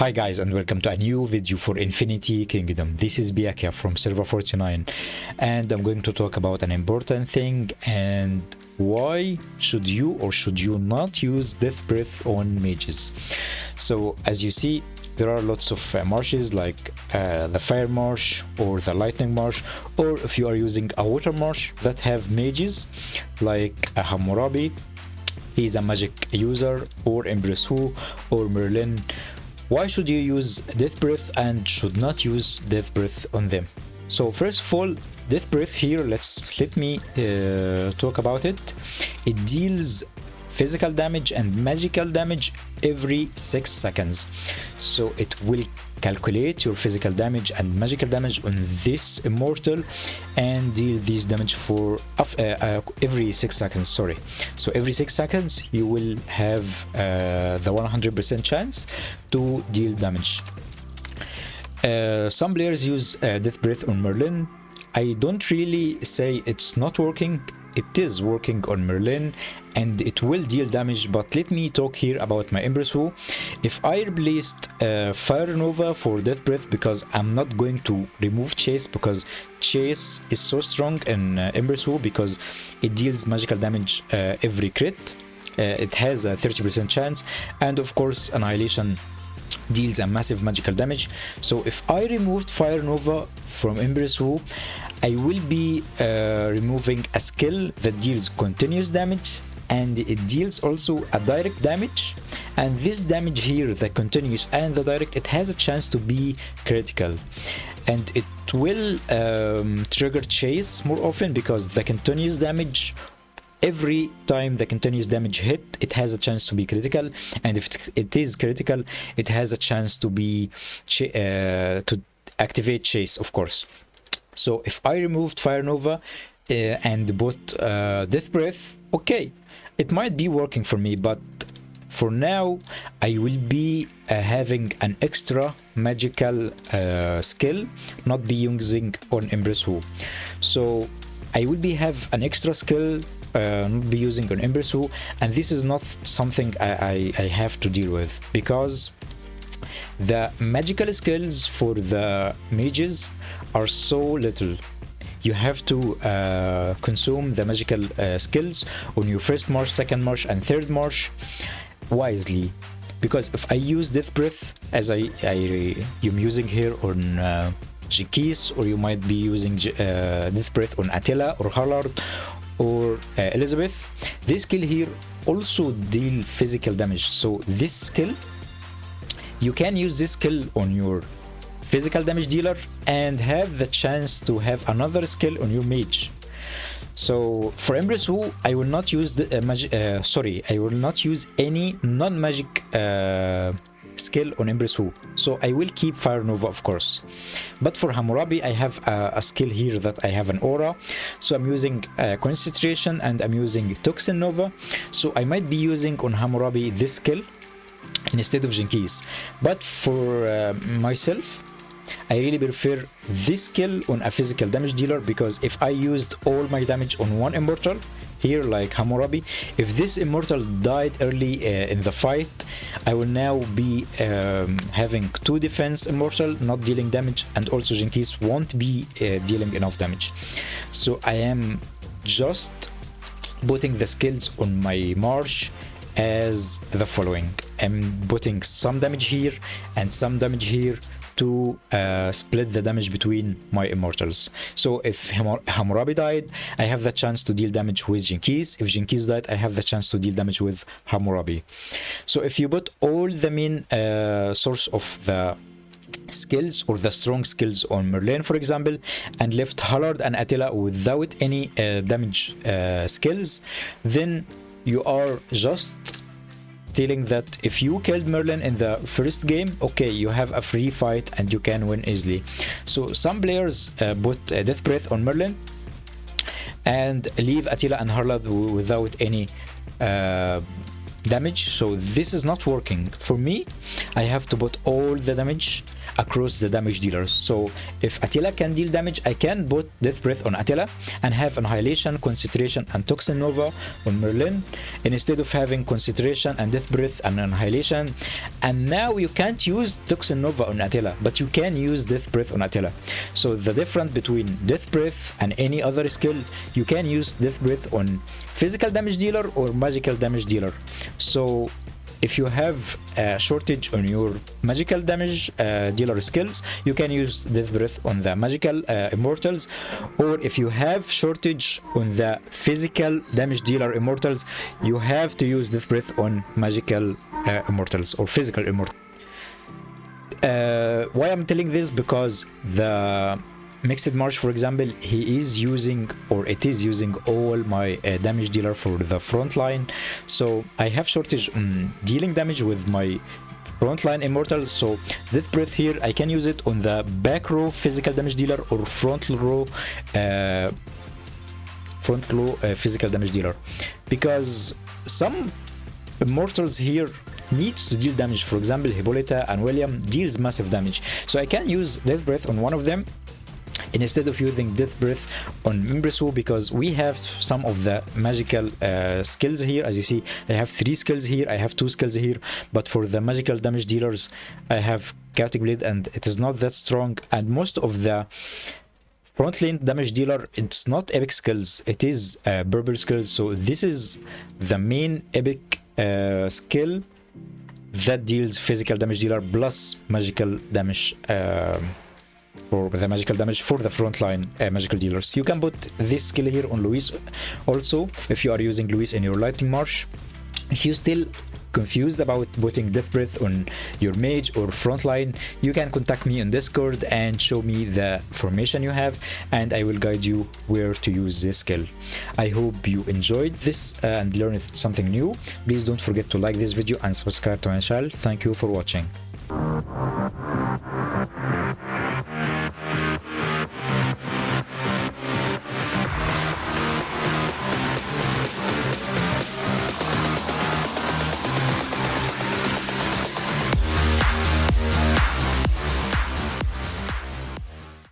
Hi guys, and welcome to a new video for Infinity Kingdom. This is Pyakia from server 49, and I'm going to talk about an important thing and why should you or should you not use DeathBreath on mages. So as you see, there are lots of marshes like the fire marsh or the lightning marsh, or if you are using a water marsh that have mages like a Hammurabi. He's a magic user, or Empress Hu or Merlin. Why should you use DeathBreath and should not use DeathBreath on them? So first of all, DeathBreath here, let me talk about it. It deals physical damage and magical damage every 6 seconds. So it will calculate your physical damage and magical damage on this immortal and deal this damage for every 6 seconds. Sorry. So every 6 seconds you will have the 100% chance to deal damage. Some players use DeathBreath on Merlin. I don't really say it's not working. It is working on Merlin and it will deal damage, but let me talk here about my Empress Hu. If I replaced Fire Nova for DeathBreath, because I'm not going to remove Chase, because Chase is so strong in Empress Hu because it deals magical damage every crit. It has a 30% chance, and of course Annihilation deals a massive magical damage. So if I removed Fire Nova from Empress Hu, I will be removing a skill that deals continuous damage, and it deals also a direct damage, and this damage here, the continuous and the direct, it has a chance to be critical, and it will trigger Chase more often because the continuous damage, every time the continuous damage hit, it has a chance to be critical, and if it is critical, it has a chance to be to activate Chase, of course. So if I removed Fire Nova and put DeathBreath, okay, it might be working for me, but for now I will be having an extra magical skill, not be using on Empress Hu. So I will be have an extra skill not be using on Empress Hu, and this is not something I have to deal with, because the magical skills for the mages are so little. You have to consume the magical skills on your first march, second march, and third march wisely. Because if I use DeathBreath, as I'm using here on Jinkies, or you might be using DeathBreath on Attila or Harlard or Elizabeth, this skill here also deal physical damage. So this skill, you can use this skill on your physical damage dealer and have the chance to have another skill on your mage. So for Empress Hu, I will not use the I will not use any non-magic skill on Empress Hu. So I will keep Fire Nova, of course. But for Hammurabi, I have a skill here that I have an aura. So I'm using Concentration and I'm using Toxin Nova. So I might be using on Hammurabi this skill instead of Jinkies. But for myself, I really prefer this skill on a physical damage dealer, because if I used all my damage on one immortal here like Hammurabi, if this immortal died early in the fight, I will now be having 2 defense immortal not dealing damage, and also Jinkies won't be dealing enough damage. So I am just putting the skills on my march as the following. I'm putting some damage here and some damage here to split the damage between my immortals. So if Hammurabi died, I have the chance to deal damage with Jinkies. If Jinkies died, I have the chance to deal damage with Hammurabi. So if you put all the main source of the skills or the strong skills on Merlin, for example, and left Hallard and Attila without any damage skills, then you are just telling that if you killed Merlin in the first game, okay, you have a free fight and you can win easily. So some players put DeathBreath on Merlin and leave Attila and Harlad without any damage. So this is not working. For me, I have to put all the damage across the damage dealers. So if Attila can deal damage, I can put DeathBreath on Attila and have Annihilation, Concentration, and Toxin Nova on Merlin instead of having Concentration and DeathBreath and Annihilation. And now you can't use Toxin Nova on Attila, but you can use DeathBreath on Attila. So the difference between DeathBreath and any other skill, you can use DeathBreath on physical damage dealer or magical damage dealer. So if you have a shortage on your magical damage dealer skills, you can use DeathBreath on the magical immortals, or if you have shortage on the physical damage dealer immortals, you have to use DeathBreath on magical immortals or physical immortals. Why I'm telling this? Because the Mixed March, for example, he is using, or it is using, all my damage dealer for the front line. So I have shortage on dealing damage with my frontline immortals. So this breath here, I can use it on the back row physical damage dealer or front row physical damage dealer, because some immortals here needs to deal damage. For example, Hippolyta and William deals massive damage, so I can use Death Breath on one of them instead of using Death Breath on Membresu, because we have some of the magical skills here. As you see, I have 3 skills here, I have 2 skills here, but for the magical damage dealers I have Chaotic Blade and it is not that strong, and most of the frontline damage dealer, it's not epic skills, it is Berber skills. So this is the main epic skill that deals physical damage dealer plus magical damage for the magical damage for the frontline magical dealers. You can put this skill here on Luis also if you are using Luis in your Lightning March. If you still confused about putting Death Breath on your mage or frontline, you can contact me on Discord and show me the formation you have, and I will guide you where to use this skill. I hope you enjoyed this and learned something new. Please don't forget to like this video and subscribe to my channel. Thank you for watching.